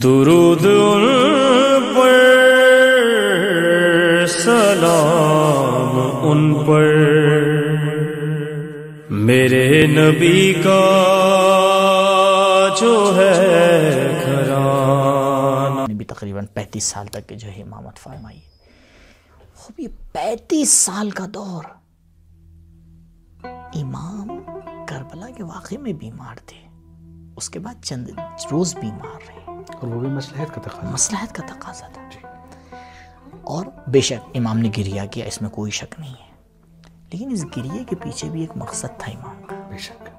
درود ان پر، سلام ان پر، میرے نبی کا جو ہے گھرانہ. نے بھی تقریباً 35 سال تک کے جو ہے امامت فرمائی. خوب یہ 35 سال کا دور امام کربلا کے واقعے میں بیمار تھے، اس کے بعد چند روز بیمار رہے، اور وہ بھی مصلحت کا تقاضا تھا. اور بے شک امام نے گریہ کیا، اس میں کوئی شک نہیں ہے، لیکن اس گریہ کے پیچھے بھی ایک مقصد تھا امام کا. بے شک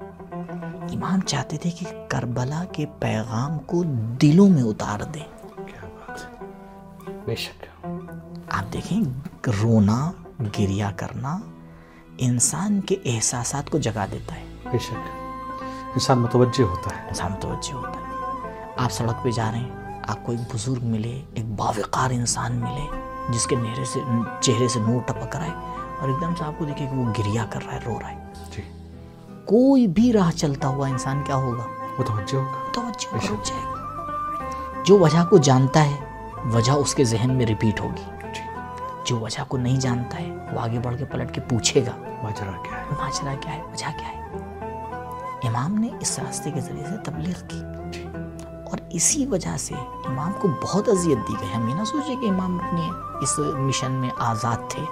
امام چاہتے تھے کہ کربلا کے پیغام کو دلوں میں اتار دیں. کیا بات ہے. بے شک آپ دیکھیں، رونا، گریہ کرنا انسان کے احساسات کو جگا دیتا ہے. بے شک انسان متوجہ ہوتا ہے. آپ سڑک پہ جا رہے ہیں، آپ کو ایک بزرگ ملے، ایک باوقار انسان ملے جس کے چہرے سے نور ٹپک رہا ہے، اور ایک دم سے آپ کو دیکھیں کہ وہ گریہ کر رہا ہے، رو رہا ہے. جی. کوئی بھی راہ چلتا ہوا انسان کیا ہوگا؟ متوجہ ہوگا. رک جائے گا. جو وجہ کو جانتا ہے وجہ اس کے ذہن میں ریپیٹ ہوگی. جو وجہ کو نہیں جانتا ہے وہ آگے بڑھ کے پلٹ کے پوچھے گا ماجرا کیا ہے، وجہ کیا ہے. امام نے اس راستے کے ذریعے سے تبلیغ کی، اور اسی وجہ سے امام کو بہت اذیت دی گئی. ہم یہ نہ سوچے کہ امام اپنے اس مشن میں آزاد تھے.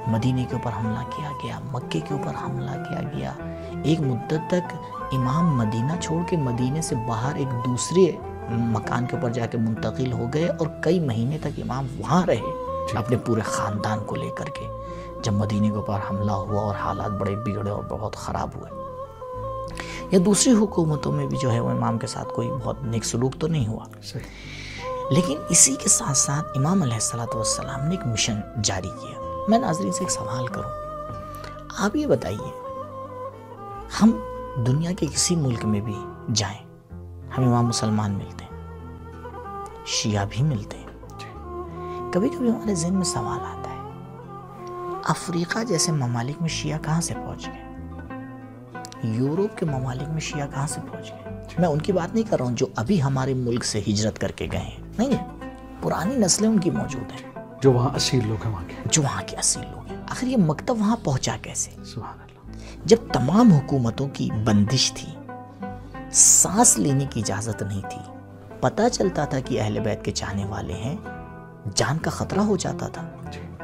مدینے کے اوپر حملہ کیا گیا، مکے کے اوپر حملہ کیا گیا. ایک مدت تک امام مدینہ چھوڑ کے مدینے سے باہر ایک دوسرے مکان کے اوپر جا کے منتقل ہو گئے، اور کئی مہینے تک امام وہاں رہے اپنے پورے خاندان کو لے کر کے. جب مدینے کے اوپر حملہ ہوا اور حالات بڑے بگڑے اور بہت خراب ہوئے، یا دوسری حکومتوں میں بھی جو ہے وہ امام کے ساتھ کوئی بہت نیک سلوک تو نہیں ہوا. لیکن اسی کے ساتھ ساتھ امام علیہ السلام نے ایک مشن جاری کیا. میں ناظرین سے ایک سوال کروں، آپ یہ بتائیے، ہم دنیا کے کسی ملک میں بھی جائیں، ہم امام مسلمان ملتے ہیں، شیعہ بھی ملتے ہیں. کبھی کبھی ہمارے ذہن میں سوال آتا ہے، افریقہ جیسے ممالک میں شیعہ کہاں سے پہنچ گئے؟ یورپ کے ممالک میں شیعہ کہاں سے پہنچ گئے؟ میں ان کی بات نہیں کر رہا ہوں جو ابھی ہمارے ملک سے ہجرت کر کے گئے ہیں، نہیں، پرانی نسلیں ان کی موجود ہیں، جو وہاں اصیل لوگ ہیں، جو وہاں کے اصیل لوگ ہیں. آخر یہ مکتب وہاں پہنچا کیسے؟ سبحان اللہ. جب تمام حکومتوں کی بندش تھی، سانس لینے کی اجازت نہیں تھی، پتہ چلتا تھا کہ اہل بیت کے چاہنے والے ہیں، جان کا خطرہ ہو جاتا تھا،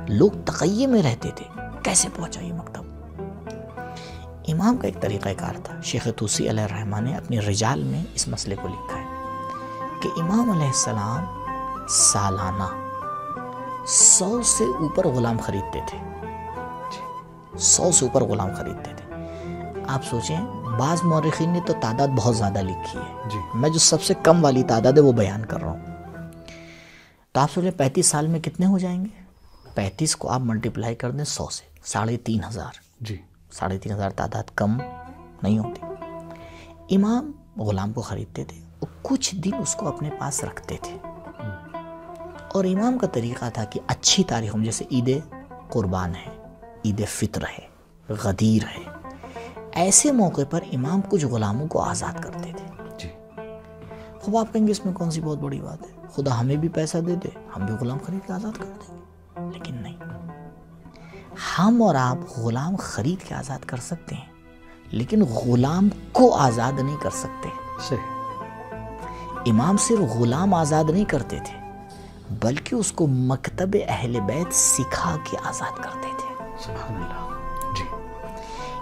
لوگ تقیے میں رہتے تھے، کیسے پہنچا یہ مکتب؟ امام کا ایک طریقہ کار تھا. شیخ طوسی علیہ الرحمہ نے اپنے رجال میں اس مسئلے کو لکھا ہے کہ امام علیہ السلام سالانہ 100 سے اوپر غلام خریدتے تھے. 100 سے اوپر غلام خریدتے تھے. آپ سوچیں، بعض مورخین نے تو تعداد بہت زیادہ لکھی ہے، میں جو سب سے کم والی تعداد ہے وہ بیان کر رہا ہوں. تو آپ سوچیں 35 سال میں کتنے ہو جائیں گے؟ 35 کو آپ ملٹیپلائی کر دیں 100 سے، 3500. 3500 تعداد کم نہیں ہوتی. امام غلام کو خریدتے تھے اور کچھ دن اس کو اپنے پاس رکھتے تھے، اور امام کا طریقہ تھا کہ اچھی تاریخوں میں، جیسے عید قربان ہے، عید فطر ہے، غدیر ہے، ایسے موقع پر امام کچھ غلاموں کو آزاد کرتے تھے. خوب آپ کہیں گے اس میں کون سی بہت بڑی بات ہے، خدا ہمیں بھی پیسہ دے دے، ہم بھی غلام خرید کے آزاد کر دیں گے. لیکن نہیں، ہم اور آپ غلام خرید کے آزاد کر سکتے ہیں، لیکن غلام کو آزاد نہیں کر سکتے. امام صرف غلام آزاد نہیں کرتے تھے، بلکہ اس کو مکتب اہل بیت سکھا کے آزاد کرتے تھے. سبحان اللہ.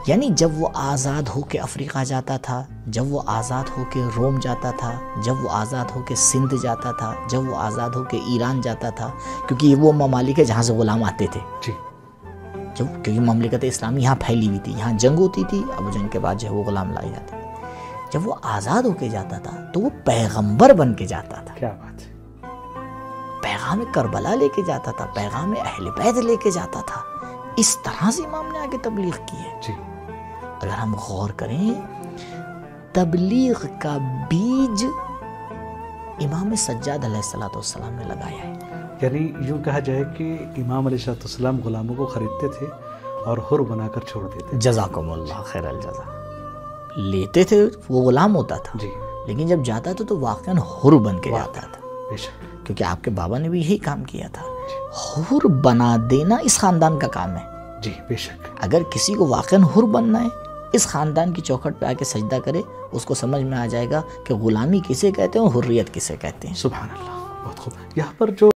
یعنی جب وہ آزاد ہو کے افریقہ جاتا تھا، جب وہ آزاد ہو کے روم جاتا تھا، جب وہ آزاد ہو کے سندھ جاتا تھا، جب وہ آزاد ہو کے ایران جاتا تھا، کیونکہ یہ وہ ممالک ہے جہاں سے غلام آتے تھے، کیونکہ مملکت اسلامی یہاں پھیلی ہوئی تھی، یہاں جنگ ہوتی تھی، اب جنگ کے بعد جو ہے وہ غلام لائے جاتے. جب وہ آزاد ہو کے جاتا تھا تو وہ پیغمبر بن کے جاتا تھا. کیا بات ہے. پیغام کربلا لے کے جاتا تھا، پیغام اہل بیت لے کے جاتا تھا. اس طرح سے امام نے آگے تبلیغ کی ہے. اگر ہم غور کریں، تبلیغ کا بیج امام سجاد علیہ السلام نے لگایا ہے. یعنی یوں کہا جائے کہ امام علیہ السلام غلاموں کو خریدتے تھے اور حر بنا کر چھوڑ دیتے. جزاکم اللہ خیر الجزا. لیتے تھے، وہ غلام ہوتا تھا، لیکن جب جاتا تھا تو واقعاً حر بن کے جاتا تھا، بے شک، کیونکہ آپ کے بابا نے بھی یہی کام کیا تھا۔ حر بنا دینا اس خاندان کا کام ہے۔ جی بے شک، اگر کسی کو واقعاً حر بننا ہے، اس خاندان کی چوکھٹ پہ آ کے سجدہ کرے، اس کو سمجھ میں آ جائے گا کہ غلامی کسے کہتے ہیں اور حریت کسے کہتے ہیں۔ سبحان اللہ، بہت خوب۔ یہاں پر جو